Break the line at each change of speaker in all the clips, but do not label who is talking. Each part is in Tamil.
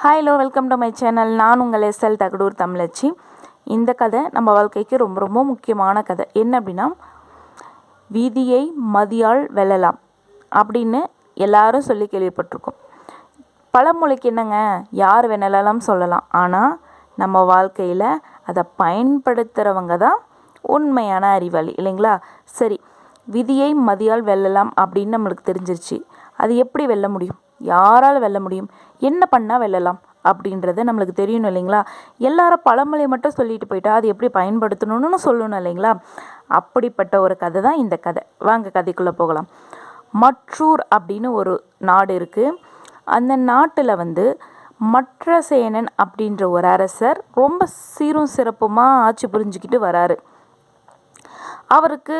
Hi hello welcome to my channel. நான் உங்கள் எஸ்எல் தகடூர் தமிழச்சி. இந்த கதை நம்ம வாழ்க்கைக்கு ரொம்ப ரொம்ப முக்கியமான கதை. என்ன அப்படின்னா, விதியை மதியால் வெல்லலாம் அப்படின்னு எல்லாரும் சொல்லி கேள்விப்பட்டிருக்கோம். பழமொழிக்கு என்னங்க, யார் வேணாலும் சொல்லலாம். ஆனால் நம்ம வாழ்க்கையில் அதை பயன்படுத்துகிறவங்க தான் உண்மையான அறிவாளி, இல்லைங்களா? சரி, விதியை மதியால் வெல்லலாம் அப்படின்னு நம்மளுக்கு தெரிஞ்சிருச்சு. அது எப்படி வெல்ல முடியும்? யாரால் வெல்ல முடியும்? என்ன பண்ணால் வெல்லலாம் அப்படின்றது நம்மளுக்கு தெரியணும், இல்லைங்களா? எல்லாரும் பழமொழி மட்டும் சொல்லிட்டு போயிட்டா அது எப்படி பயன்படுத்தணும்னு சொல்லணும், இல்லைங்களா? அப்படிப்பட்ட ஒரு கதை தான் இந்த கதை. வாங்க கதைக்குள்ளே போகலாம். மற்றூர் அப்படின்னு ஒரு நாடு இருக்குது. அந்த நாட்டில் மற்றசேனன் அப்படின்ற ஒரு அரசர் ரொம்ப சீரும் சிறப்புமாக ஆட்சி புரிஞ்சுக்கிட்டு வராரு. அவருக்கு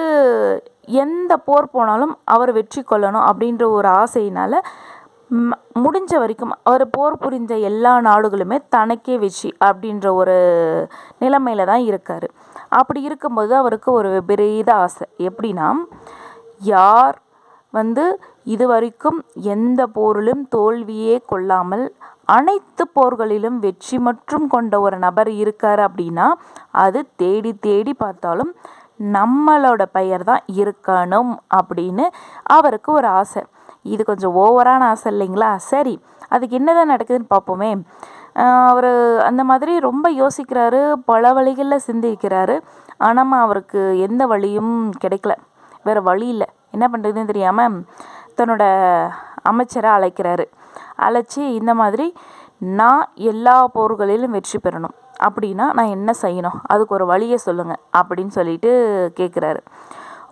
எந்த போர் போனாலும் அவர் வெற்றி கொள்ளணும் அப்படின்ற ஒரு ஆசையினால் முடிஞ்ச வரைக்கும் அவர் போர் புரிஞ்ச எல்லா நாடுகளுமே தனக்கே வெற்றி அப்படின்ற ஒரு நிலைமையில தான் இருக்கார். அப்படி இருக்கும்போது அவருக்கு ஒரு விபரீத ஆசை. எப்படின்னா, யார் இது வரைக்கும் எந்த போரிலும் தோல்வியே கொள்ளாமல் அனைத்து போர்களிலும் வெற்றி மற்றும் கொண்ட ஒரு நபர் இருக்கார் அப்படின்னா, அது தேடி தேடி பார்த்தாலும் நம்மளோட பெயர் தான் இருக்கணும் அப்படின்னு அவருக்கு ஒரு ஆசை. இது கொஞ்சம் ஓவரான ஆசை இல்லைங்களா? சரி, அதுக்கு என்னதான் நடக்குதுன்னு பார்ப்போமே. அவர் அந்த மாதிரி ரொம்ப யோசிக்கிறாரு, பல வழிகளில் சிந்திக்கிறாரு. ஆனால் அவருக்கு எந்த வழியும் கிடைக்கல. வேறு வழி இல்லை, என்ன பண்ணுறதுன்னு தெரியாமல் தன்னோட அமைச்சரை அழைக்கிறாரு. அழைச்சி, இந்த மாதிரி நான் எல்லா போர்களிலும் வெற்றி பெறணும் அப்படின்னா நான் என்ன செய்யணும், அதுக்கு ஒரு வழியை சொல்லுங்கள் அப்படின்னு சொல்லிட்டு கேட்குறாரு.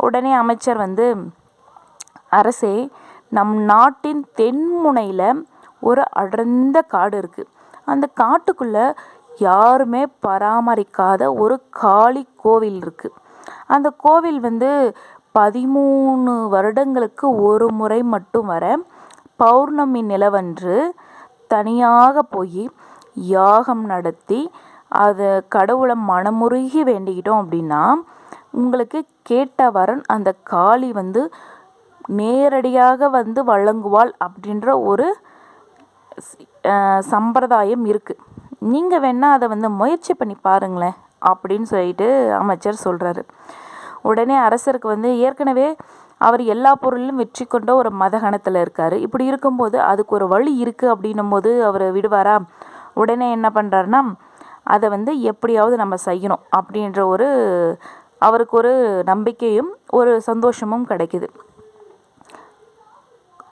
உடனே அமைச்சர் அரசே, நம் நாட்டின் தென்முனையில் ஒரு அடர்ந்த காடு இருக்குது. அந்த காட்டுக்குள்ளே யாருமே பராமரிக்காத ஒரு காளி கோவில் இருக்குது. அந்த கோவில் 13 வருடங்களுக்கு ஒரு முறை மட்டும் வர பௌர்ணமி நிலவன்று தனியாக போய் யாகம் நடத்தி அதை கடவுளை மனமுருகி வேண்டிக்கிட்டோம் அப்படின்னா உங்களுக்கு கேட்ட வரன் அந்த காளி நேரடியாக வழங்குவாள் அப்படின்ற ஒரு சம்பிரதாயம் இருக்குது. நீங்கள் வேணால் அதை முயற்சி பண்ணி பாருங்களேன் அப்படின்னு சொல்லிட்டு அமைச்சர் சொல்கிறாரு. உடனே அரசருக்கு ஏற்கனவே அவர் எல்லா பொருளிலும் வெற்றி கொண்ட ஒரு மதகணத்தில் இருக்கார். இப்படி இருக்கும்போது அதுக்கு ஒரு வழி இருக்குது அப்படின்னும் போது அவர் விடுவாரா? உடனே என்ன பண்ணுறாருன்னா, அதை எப்படியாவது நம்ம செய்யணும் அப்படின்ற அவருக்கு ஒரு நம்பிக்கையும் ஒரு சந்தோஷமும் கிடைக்குது.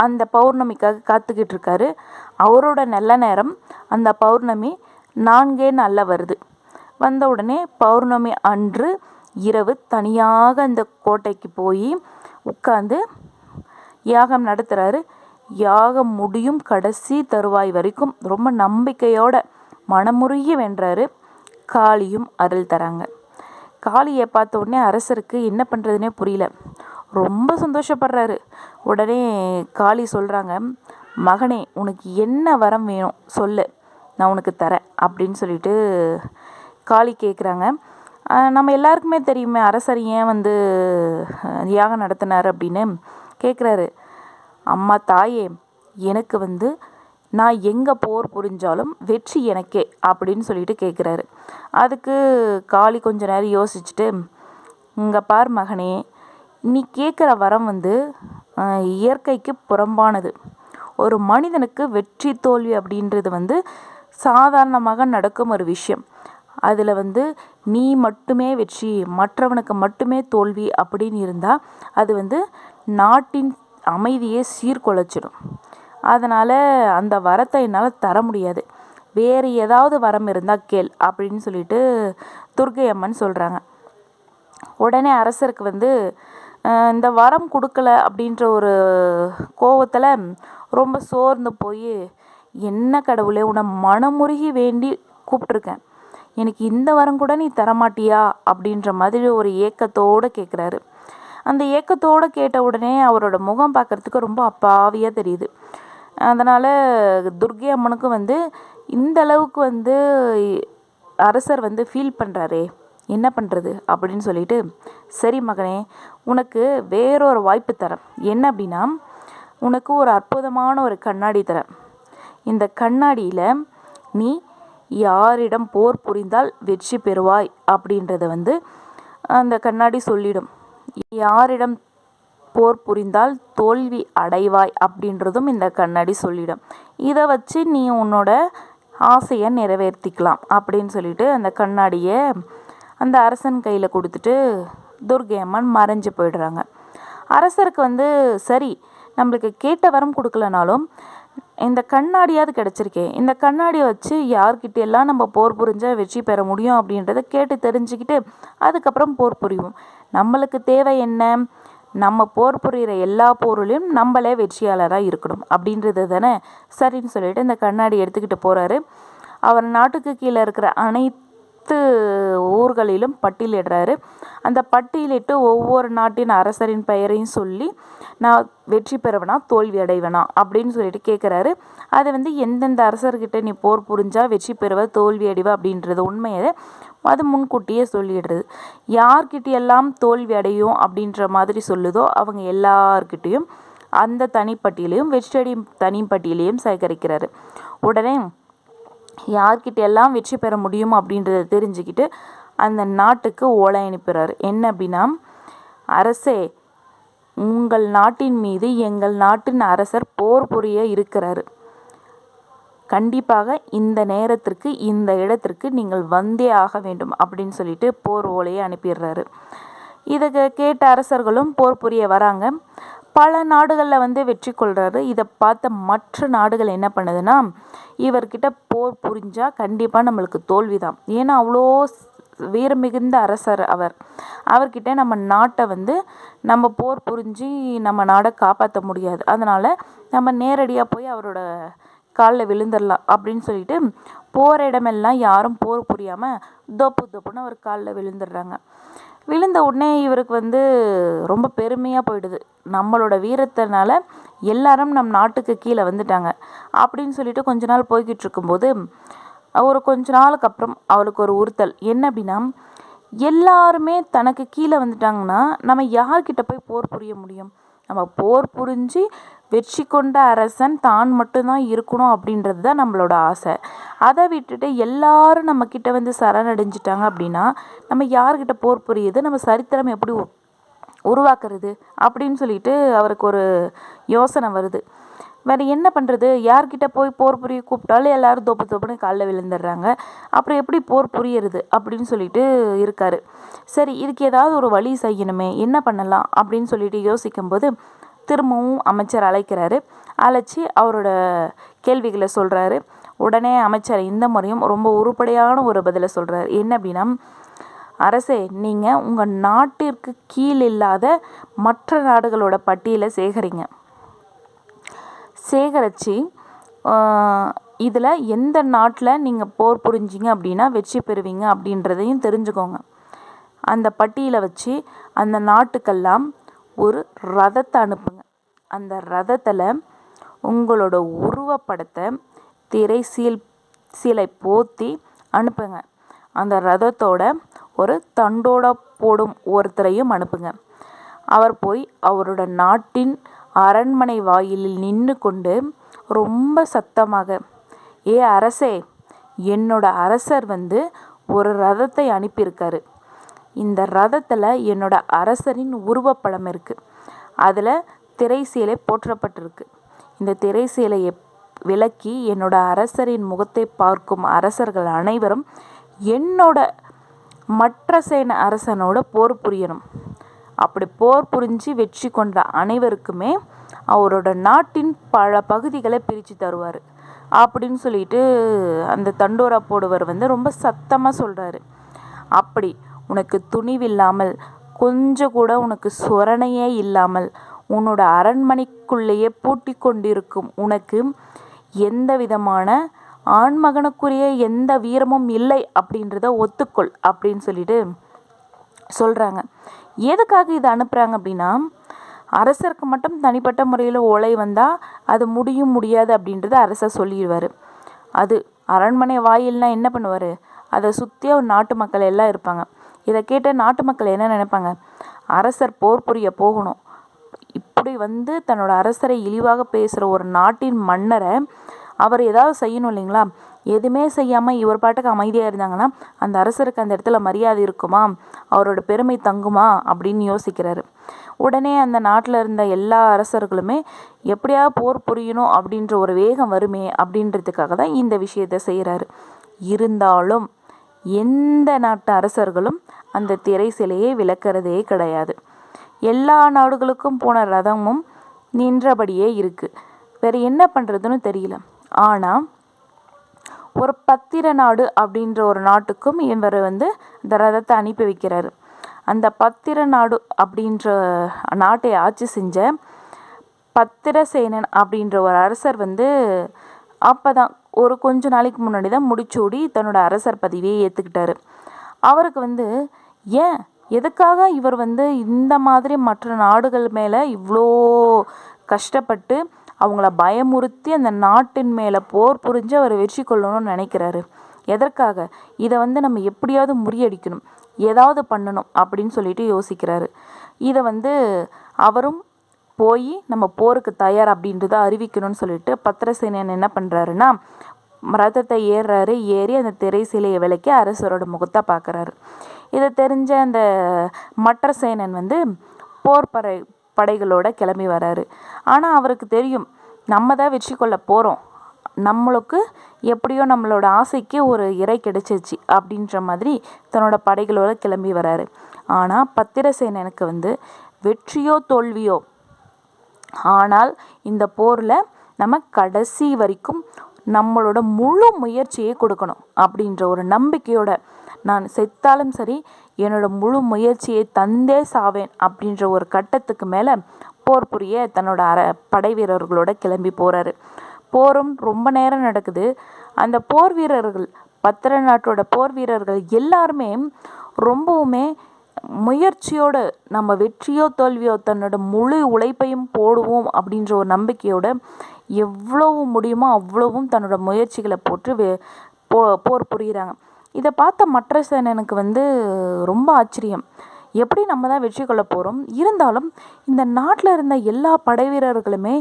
அந்த பௌர்ணமிக்காக காத்துக்கிட்டு இருக்காரு. அவரோட நல்ல நேரம் அந்த பௌர்ணமி 4 நாளில் வருது. வந்த உடனே பௌர்ணமி அன்று இரவு தனியாக அந்த கோட்டைக்கு போய் உட்காந்து யாகம் நடத்துகிறாரு. யாகம் முடியும் கடைசி தருவாய் வரைக்கும் ரொம்ப நம்பிக்கையோட மனமுருகி வென்றாரு. காளியும் அருள் தராங்க. காளியை பார்த்த உடனே அரசருக்கு என்ன பண்ணுறதுனே புரியல, ரொம்ப சந்தோஷப்படுறாரு. உடனே காளி சொல்கிறாங்க, மகனே, உனக்கு என்ன வரம் வேணும் சொல்லு, நான் உனக்கு தரேன் அப்படின்னு சொல்லிட்டு காளி கேட்குறாங்க. நம்ம எல்லாருக்குமே தெரியுமே அரசர் ஏன் யாகம் நடத்தினார் அப்படின்னு கேட்குறாரு. அம்மா தாயே, எனக்கு நான் எங்கே போர் புரிஞ்சாலும் வெற்றி எனக்கே அப்படின்னு சொல்லிட்டு கேட்குறாரு. அதுக்கு காளி கொஞ்ச நேரம் யோசிச்சுட்டு, இங்கே பார் மகனே, நீ கேட்குற வரம் இயற்கைக்கு புறம்பானது. ஒரு மனிதனுக்கு வெற்றி தோல்வி அப்படின்றது சாதாரணமாக நடக்கும் ஒரு விஷயம். அதில் நீ மட்டுமே வெற்றி, மற்றவனுக்கு மட்டுமே தோல்வி அப்படின்னு இருந்தால் அது நாட்டின் அமைதியை சீர்குலைச்சிடும். அதனால் அந்த வரத்தை என்னால் தர முடியாது. வேறு ஏதாவது வரம் இருந்தால் கேள் அப்படின்னு சொல்லிட்டு துர்க்கை அம்மன் சொல்கிறாங்க. உடனே அரசருக்கு இந்த வரம் கொடுக்கல அப்படின்ற ஒரு கோவத்தில் ரொம்ப சோர்ந்து போய், என்ன கடவுளே, உன்னை மனமுருகி வேண்டி கூப்பிட்ருக்கேன், எனக்கு இந்த வரம் கூட நீ தரமாட்டியா அப்படின்ற மாதிரி ஒரு ஏக்கத்தோடு கேட்குறாரு. அந்த ஏக்கத்தோடு கேட்ட உடனே அவரோட முகம் பார்க்குறதுக்கு ரொம்ப அப்பாவியாக தெரியுது. அதனால் துர்க்கை அம்மனுக்கு இந்த அளவுக்கு அரசர் ஃபீல் பண்ணுறாரே, என்ன பண்ணுறது அப்படின்னு சொல்லிட்டு, சரி மகனே, உனக்கு வேறொரு வாய்ப்பு தரேன். என்ன அப்படின்னா, உனக்கு ஒரு அற்புதமான ஒரு கண்ணாடி தரேன். இந்த கண்ணாடியில் நீ யாரிடம் போர் புரிந்தால் வெற்றி பெறுவாய் அப்படின்றத வந்து அந்த கண்ணாடி சொல்லிடும். யாரிடம் போர் புரிந்தால் தோல்வி அடைவாய் அப்படின்றதும் இந்த கண்ணாடி சொல்லிடும். இதை வச்சு நீ உன்னோட ஆசையை நிறைவேற்றிக்கலாம் அப்படின்னு சொல்லிட்டு அந்த கண்ணாடியை அந்த அரசன் கையில் கொடுத்துட்டு துர்க்கை அம்மன் மறைஞ்சு போயிடுறாங்க. அரசருக்கு வந்து சரி, நம்மளுக்கு கேட்ட வரம் கொடுக்கலனாலும் இந்த கண்ணாடியாவது கிடச்சிருக்கே, இந்த கண்ணாடியை வச்சு யார்கிட்ட எல்லாம் நம்ம போர் புரிஞ்சால் வெற்றி பெற முடியும் அப்படின்றத கேட்டு தெரிஞ்சுக்கிட்டு அதுக்கப்புறம் போர் புரிவோம். நம்மளுக்கு தேவை என்ன? நம்ம போர் புரிகிற எல்லா போரிலையும் நம்மளே வெற்றியாளராக இருக்கணும் அப்படின்றது தானே. சரின்னு சொல்லிட்டு இந்த கண்ணாடி எடுத்துக்கிட்டு போகிறாரு. அவர் நாட்டுக்கு கீழே இருக்கிற அனைத்து ஊர்களிலும் பட்டியலிடுறாரு. அந்த பட்டியலிட்டு ஒவ்வொரு நாட்டின் அரசரின் பெயரையும் சொல்லி நான் வெற்றி பெறுவேனா தோல்வி அடைவேனா அப்படின்னு சொல்லிட்டு கேட்குறாரு. அது வந்து எந்தெந்த அரசர்கிட்ட நீ போர் புரிஞ்சா வெற்றி பெறுவ தோல்வி அடைவ அப்படின்றது உண்மையை அது முன்கூட்டியே சொல்லிடுறது. யார்கிட்டையெல்லாம் தோல்வி அடையும் அப்படின்ற மாதிரி சொல்லுதோ அவங்க எல்லார்கிட்டையும் அந்த தனிப்பட்டியலையும் வெற்றி தனிப்பட்டியலையும் சேகரிக்கிறாரு. உடனே யார்கிட்ட எல்லாம் வெற்றி பெற முடியும் அப்படின்றத தெரிஞ்சுக்கிட்டு அந்த நாட்டுக்கு ஓலை அனுப்புகிறாரு. என்ன அப்படின்னா, அரசே, உங்கள் நாட்டின் மீது எங்கள் நாட்டின் அரசர் போர் புரிய இருக்கிறாரு. கண்டிப்பாக இந்த நேரத்திற்கு இந்த இடத்திற்கு நீங்கள் வந்தே ஆக வேண்டும் அப்படின்னு சொல்லிட்டு போர் ஓலையை அனுப்பிடுறாரு. இதை கேட்ட அரசர்களும் போர் புரிய வராங்க. பல நாடுகளில் வந்து வெற்றி கொள்கிறாரு. இதை பார்த்த மற்ற நாடுகள் என்ன பண்ணுதுன்னா, இவர்கிட்ட போர் புரிஞ்சால் கண்டிப்பாக நம்மளுக்கு தோல்வி தான். ஏன்னா அவ்வளோ வீரமிகுந்த அரசர் அவர்கிட்ட நம்ம நாட்டை வந்து நம்ம போர் புரிஞ்சு நம்ம நாடை காப்பாற்ற முடியாது. அதனால் நம்ம நேரடியாக போய் அவரோட காலில் விழுந்துடலாம் அப்படின்னு சொல்லிட்டு போகிற இடமெல்லாம் யாரும் போர் புரியாமல் தொப்புன்னு அவர் காலில் விழுந்துடுறாங்க. விழுந்த உடனே இவருக்கு வந்து ரொம்ப பெருமையாக போயிடுது. நம்மளோட வீரத்தினால எல்லாரும் நம் நாட்டுக்கு கீழே வந்துட்டாங்க அப்படின்னு சொல்லிட்டு கொஞ்ச நாள் போய்கிட்டு இருக்கும்போது கொஞ்ச நாளுக்கு அப்புறம் அவளுக்கு ஒரு உறுத்தல். என்ன அப்படின்னா, எல்லாருமே தனக்கு கீழே வந்துட்டாங்கன்னா நம்ம யார்கிட்ட போய் போர் புரிய முடியும்? நம்ம போர் புரிஞ்சு வெற்றி கொண்ட அரசன் தான் மட்டும்தான் இருக்கணும் அப்படின்றது தான் நம்மளோட ஆசை. அதை விட்டுட்டு எல்லாரும் நம்மக்கிட்ட வந்து சரணடைஞ்சிட்டாங்க அப்படின்னா நம்ம யார்கிட்ட போர் புரியுது, நம்ம சரித்திரம் எப்படி உருவாக்குறது அப்படின்னு சொல்லிட்டு அவருக்கு ஒரு யோசனை வருது. வேறு என்ன பண்ணுறது? யார்கிட்ட போய் போர் புரிய கூப்பிட்டாலும் எல்லாரும் தொப்புன்னு காலில் விழுந்துடுறாங்க. அப்புறம் எப்படி போர் புரியுறது அப்படின்னு சொல்லிட்டு இருக்காரு. சரி, இதுக்கு ஏதாவது ஒரு வழி செய்யணுமே, என்ன பண்ணலாம் அப்படின்னு சொல்லிட்டு யோசிக்கும்போது திரும்பவும் அமைச்சர் அழைக்கிறாரு. அழைச்சி அவரோட கேள்விகளை சொல்கிறாரு. உடனே அமைச்சர் இந்த முறையும் ரொம்ப உருப்படியான ஒரு பதிலை சொல்கிறார். என்ன அப்படின்னா, அரசே, நீங்கள் உங்கள் நாட்டிற்கு கீழ் இல்லாத மற்ற நாடுகளோட பட்டியலை சேகரித்து இதில் எந்த நாட்டில் நீங்கள் போர் புரிஞ்சிங்க அப்படின்னா வெற்றி பெறுவீங்க அப்படின்றதையும் தெரிஞ்சுக்கோங்க. அந்த பட்டியலை வச்சு அந்த நாட்டுக்கெல்லாம் ஒரு ரதத்தை அனுப்புங்க. அந்த ரதத்தில் உங்களோட உருவப்படத்தை சீலை போத்தி அனுப்புங்க. அந்த ரதத்தோட ஒரு தண்டோட போடும் ஒருத்தரையும் அனுப்புங்க. அவர் போய் அவரோட நாட்டின் அரண்மனை வாயிலில் நின்று கொண்டு ரொம்ப சத்தமாக, ஏ அரசே, என்னோட அரசர் வந்து ஒரு ரதத்தை அனுப்பியிருக்காரு. இந்த ரதத்தில் என்னோட அரசரின் உருவப்படம் இருக்குது. அதில் திரைசீலை போற்றப்பட்டிருக்கு. இந்த திரைசீலையை விலக்கி என்னோட அரசரின் முகத்தை பார்க்கும் அரசர்கள் அனைவரும் என்னோட மற்ற சேன அரசனோட போர் புரியணும். அப்படி போர் புரிஞ்சு வெற்றி கொண்ட அனைவருக்குமே அவரோட நாட்டின் பல பகுதிகளை பிரித்து தருவார் அப்படின்னு சொல்லிட்டு அந்த தண்டோரா போடுவர் வந்து ரொம்ப சத்தமாக சொல்கிறாரு. அப்படி உனக்கு துணிவில்லாமல், கொஞ்சம் கூட உனக்கு சொரணையே இல்லாமல், உன்னோட அரண்மனைக்குள்ளேயே பூட்டி கொண்டிருக்கும் உனக்கு எந்த விதமான ஆண்மகனுக்குரிய எந்த வீரமும் இல்லை அப்படின்றத ஒத்துக்கொள் அப்படின்னு சொல்லிட்டு சொல்கிறாங்க. எதுக்காக இதை அனுப்புகிறாங்க அப்படின்னா, அரசருக்கு மட்டும் தனிப்பட்ட முறையில் ஓலை வந்தால் அது முடியாது அப்படின்றத அரசர் சொல்லிடுவார். அது அரண்மனை வாயில்னால் என்ன பண்ணுவார்? அதை சுற்றி அவர் நாட்டு மக்கள் எல்லாம் இருப்பாங்க. இதை கேட்ட நாட்டு மக்கள் என்ன நினைப்பாங்க? அரசர் போர் புரிய போகணும், இப்படி வந்து தன்னோட அரசரை இழிவாக பேசுகிற ஒரு நாட்டின் மன்னரை அவர் ஏதாவது செய்யணும் இல்லைங்களா? எதுவுமே செய்யாமல் இவர் பாட்டுக்கு அமைதியாக இருந்தாங்கன்னா அந்த அரசருக்கு அந்த இடத்துல மரியாதை இருக்குமா, அவரோட பெருமை தங்குமா அப்படின்னு யோசிக்கிறாரு. உடனே அந்த நாட்டில் இருந்த எல்லா அரசர்களுமே எப்படியாவது போர் புரியணும் அப்படின்ற ஒரு வேகம் வருமே அப்படின்றதுக்காக தான் இந்த விஷயத்தை செய்கிறாரு. இருந்தாலும் எந்த நாட்டு அரசர்களும் அந்த திரை சிலையை விலக்கிறதே கிடையாது. எல்லா நாடுகளுக்கும் போன ரதமும் நின்றபடியே இருக்குது. வேறு என்ன பண்ணுறதுன்னு தெரியல. ஆனால் ஒரு பத்திர நாடு அப்படின்ற ஒரு நாட்டுக்கும் இவர் இந்த ரதத்தை அனுப்பி வைக்கிறாரு. அந்த பத்திர நாடு அப்படின்ற நாட்டை ஆட்சி செஞ்ச பத்திரசேனன் அப்படின்ற ஒரு அரசர் அப்போ தான் ஒரு கொஞ்ச நாளைக்கு முன்னாடி தான் முடிச்சூடி தன்னோட அரசர் பதவியை ஏற்றுக்கிட்டாரு. அவருக்கு ஏன் எதுக்காக இவர் இந்த மாதிரி மற்ற நாடுகள் மேலே இவ்வளோ கஷ்டப்பட்டு அவங்கள பயமுறுத்தி அந்த நாட்டின் மேலே போர் புரிஞ்சு அவர் வெற்றி கொள்ளணும்னு நினைக்கிறாரு? எதற்காக? இதை நம்ம எப்படியாவது முறியடிக்கணும், ஏதாவது பண்ணணும் அப்படின்னு சொல்லிட்டு யோசிக்கிறாரு. இதை அவரும் போய் நம்ம போருக்கு தயார் அப்படின்றத அறிவிக்கணும்னு சொல்லிட்டு பத்திரசேனன் என்ன பண்ணுறாருன்னா ரதத்தை ஏறுறாரு. ஏறி அந்த திரை சிலையை விலக்கி அரசரோட முகத்தை பார்க்குறாரு. இதை தெரிஞ்ச அந்த மற்ற சேனன் போர் படைகளோட கிளம்பி வராரு. ஆனால் அவருக்கு தெரியும் நம்ம தான் வெற்றி கொள்ள போகிறோம், நம்மளுக்கு எப்படியோ நம்மளோட ஆசைக்கு ஒரு இறை கிடைச்சிச்சு அப்படின்ற மாதிரி தன்னோட படைகளோட கிளம்பி வராரு. ஆனால் பத்திரசேனனுக்கு வெற்றியோ தோல்வியோ, ஆனால் இந்த போரில் நம்ம கடைசி வரைக்கும் நம்மளோட முழு முயற்சியை கொடுக்கணும் அப்படின்ற ஒரு நம்பிக்கையோட, நான் செத்தாலும் சரி என்னோட முழு முயற்சியை தந்தே சாவேன் அப்படின்ற ஒரு கட்டத்துக்கு மேலே போர் புரிய தன்னோட படை வீரர்களோட கிளம்பி போகிறாரு. போரும் ரொம்ப நேரம் நடக்குது. அந்த போர் வீரர்கள், பத்திர நாட்டோட போர் வீரர்கள் எல்லாருமே ரொம்பவுமே முயற்சியோடு நம்ம வெற்றியோ தோல்வியோ தன்னோட முழு உழைப்பையும் போடுவோம் அப்படின்ற ஒரு நம்பிக்கையோட எவ்வளவு முடியுமோ அவ்வளவும் தன்னோட முயற்சிகளை போட்டு போர் புரிகிறாங்க. இதை பார்த்த மற்ற சேனனுக்கு ரொம்ப ஆச்சரியம். எப்படி நம்ம தான் வெற்றி கொள்ள போகிறோம், இருந்தாலும் இந்த நாட்டில் இருந்த எல்லா படை வீரர்களுமே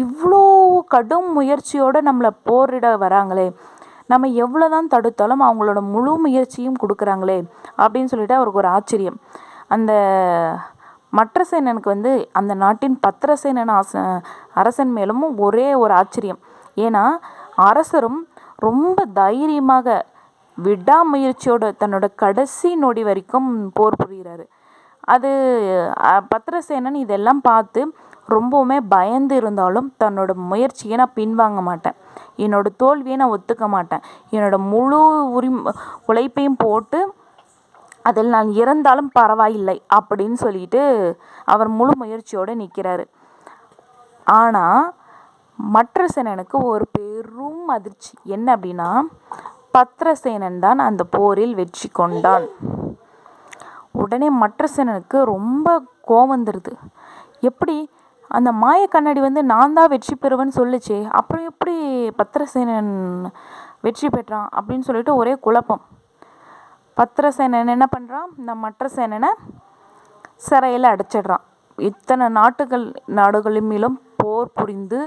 இவ்வளோ கடும் முயற்சியோடு நம்மளை போரிட வராங்களே, நம்ம எவ்வளோ தான் தடுத்தாலும் அவங்களோட முழு முயற்சியும் கொடுக்குறாங்களே அப்படின்னு சொல்லிட்டு அவருக்கு ஒரு ஆச்சரியம். அந்த மற்ற சேனனுக்கு அந்த நாட்டின் பத்திரசேனன் அரசன் மேலும் ஒரே ஒரு ஆச்சரியம். ஏன்னா அரசரும் ரொம்ப தைரியமாக விடாமுயற்சியோடு தன்னோட கடைசி நொடி வரைக்கும் போர் புரிகிறாரு. அது பத்திரசேனன் இதெல்லாம் பார்த்து ரொம்பவுமே பயந்து இருந்தாலும் தன்னோட முயற்சியை நான் பின்வாங்க மாட்டேன், என்னோட தோல்வியை நான் ஒத்துக்க மாட்டேன், என்னோட முழு உழைப்பையும் போட்டு அதில் நான் இறந்தாலும் பரவாயில்லை அப்படின்னு சொல்லிட்டு அவர் முழு முயற்சியோடு நிற்கிறாரு. ஆனால் மற்ற சேனனுக்கு ஒரு பெரும் அதிர்ச்சி. என்ன அப்படின்னா பத்திரசேனன் தான் அந்த போரில் வெற்றி கொண்டான். உடனே மற்ற சேனனுக்கு ரொம்ப கோபம் வந்துடுது. எப்படி அந்த மாய கண்ணாடி நான் தான் வெற்றி பெறுவேன்னு சொல்லிச்சே, அப்புறம் எப்படி பத்திரசேனன் வெற்றி பெற்றான் அப்படின்னு சொல்லிட்டு ஒரே குழப்பம். பத்திரசேனன் என்ன பண்ணுறான், இந்த மற்ற சேனனை சிறையில் அடைச்சிடுறான். இத்தனை நாடுகளிலும் போர் புரிந்து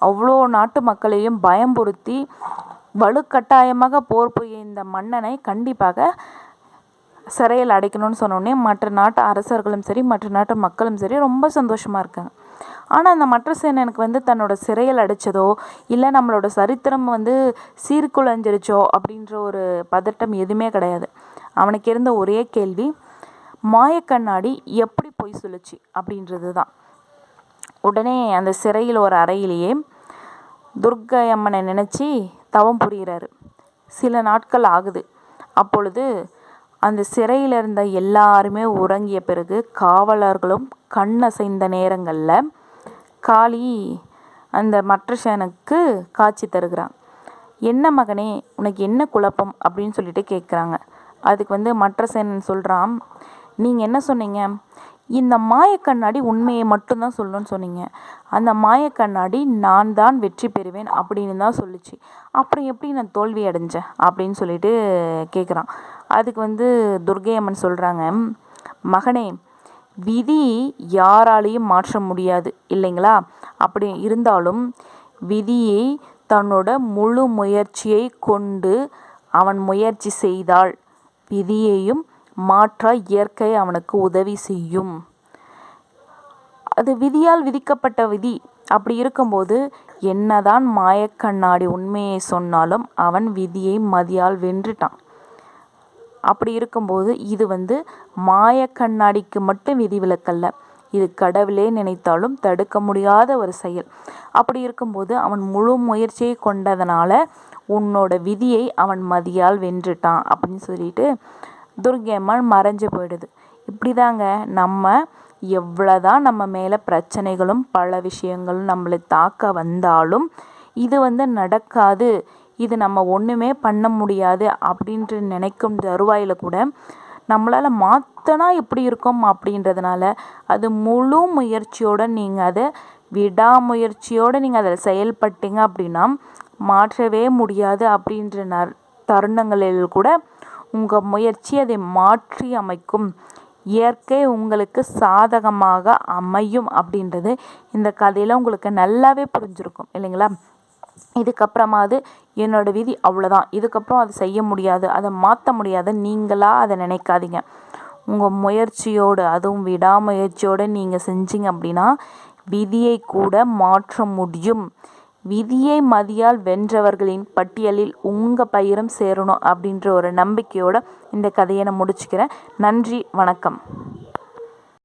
அவ்வளோ நாட்டு மக்களையும் பயம்புறுத்தி வலுக்கட்டாயமாக போர் புரிய இந்த மன்னனை கண்டிப்பாக சிறையில் அடைக்கணும்னு சொன்னோடனே மற்ற நாட்டு அரசர்களும் சரி மற்ற நாட்டு மக்களும் சரி ரொம்ப சந்தோஷமாக இருக்காங்க. ஆனால் அந்த மற்ற சேனனுக்கு தன்னோட சிறையில் அடைச்சதோ இல்லை நம்மளோட சரித்திரம் சீர்குலைஞ்சிருச்சோ அப்படின்ற ஒரு பதட்டம் எதுவுமே கிடையாது. அவனுக்கு இருந்த ஒரே கேள்வி, மாயக்கண்ணாடி எப்படி பொய் சொல்லுச்சு அப்படின்றது தான். உடனே அந்த சிறையில் ஒரு அறையிலேயே துர்க்கை அம்மனை நினச்சி தவம் புரிகிறாரு. சில நாட்கள் ஆகுது. அப்பொழுது அந்த சிறையில் இருந்த எல்லாருமே உறங்கிய பிறகு காவலர்களும் கண்ணசைந்த நேரங்களில் காளி அந்த மற்ற சேனனுக்கு காட்சி தருகிறான். என்ன மகனே, உனக்கு என்ன குழப்பம் அப்படின்னு சொல்லிட்டு கேட்குறாங்க. அதுக்கு மற்ற சேனன் சொல்கிறான், நீங்கள் என்ன சொன்னீங்க, இந்த மாயக்கண்ணாடி உண்மையை மட்டும்தான் சொல்லணும்னு சொன்னீங்க, அந்த மாயக்கண்ணாடி நான் தான் வெற்றி பெறுவேன் அப்படின்னு தான் சொல்லிச்சு, அப்புறம் எப்படி நான் தோல்வி அடைஞ்சேன் அப்படின்னு சொல்லிட்டு கேட்குறான். அதுக்கு துர்க்கை அம்மன் சொல்கிறாங்க, மகனே, விதி யாராலையும் மாற்ற முடியாது இல்லைங்களா, அப்படி இருந்தாலும் விதியை தன்னோட முழு முயற்சியை கொண்டு அவன் முயற்சி செய்தால் விதியையும் மாற்ற இயற்கை அவனுக்கு உதவி செய்யும். அது விதியால் விதிக்கப்பட்ட விதி. அப்படி இருக்கும்போது என்னதான் மாயக்கண்ணாடி உண்மையை சொன்னாலும் அவன் விதியை மதியால் வென்றுட்டான். அப்படி இருக்கும்போது இது மாயக்கண்ணாடிக்கு மட்டும் விதிவிலக்கல்ல. இது கடவுளே நினைத்தாலும் தடுக்க முடியாத ஒரு செயல். அப்படி இருக்கும்போது அவன் முழு முயற்சியை கொண்டதனால உன்னோட விதியை அவன் மதியால் வென்றுட்டான் அப்படின்னு சொல்லிட்டு துர்க்கை அம்மன் மறைஞ்சு போயிடுது. இப்படி தாங்க நம்ம எவ்வளோதான் நம்ம மேலே பிரச்சனைகளும் பல விஷயங்களும் நம்மளை தாக்க வந்தாலும் இது நடக்காது, இது நம்ம ஒன்றுமே பண்ண முடியாது அப்படின்ட்டு நினைக்கும் தருவாயில் கூட நம்மளால் மாற்றினா எப்படி இருக்கும் அப்படின்றதுனால அது முழு முயற்சியோடு நீங்கள் அதை விடாமுயற்சியோடு நீங்கள் அதில் செயல்பட்டீங்க அப்படின்னா மாற்றவே முடியாது அப்படின்ற தருணங்களில் கூட உங்கள் முயற்சி அதை மாற்றி அமைக்கும். இயற்கை உங்களுக்கு சாதகமாக அமையும் அப்படின்றது இந்த கதையில் உங்களுக்கு நல்லாவே புரிஞ்சிருக்கும் இல்லைங்களா? இதுக்கப்புறமாவது என்னோடய விதி அவ்வளோதான், இதுக்கப்புறம் அதை செய்ய முடியாது, அதை மாற்ற முடியாது நீங்களாக அதை நினைக்காதீங்க. உங்கள் முயற்சியோடு அதுவும் விடாமுயற்சியோடு நீங்கள் செஞ்சீங்க அப்படின்னா விதியை கூட மாற்ற முடியும். விதியை மதியால் வென்றவர்களின் பட்டியலில் உங்கள் பெயரும் சேரணும் அப்படின்ற ஒரு நம்பிக்கையோடு இந்த கதையை நான் முடிச்சுக்கிறேன். நன்றி, வணக்கம்.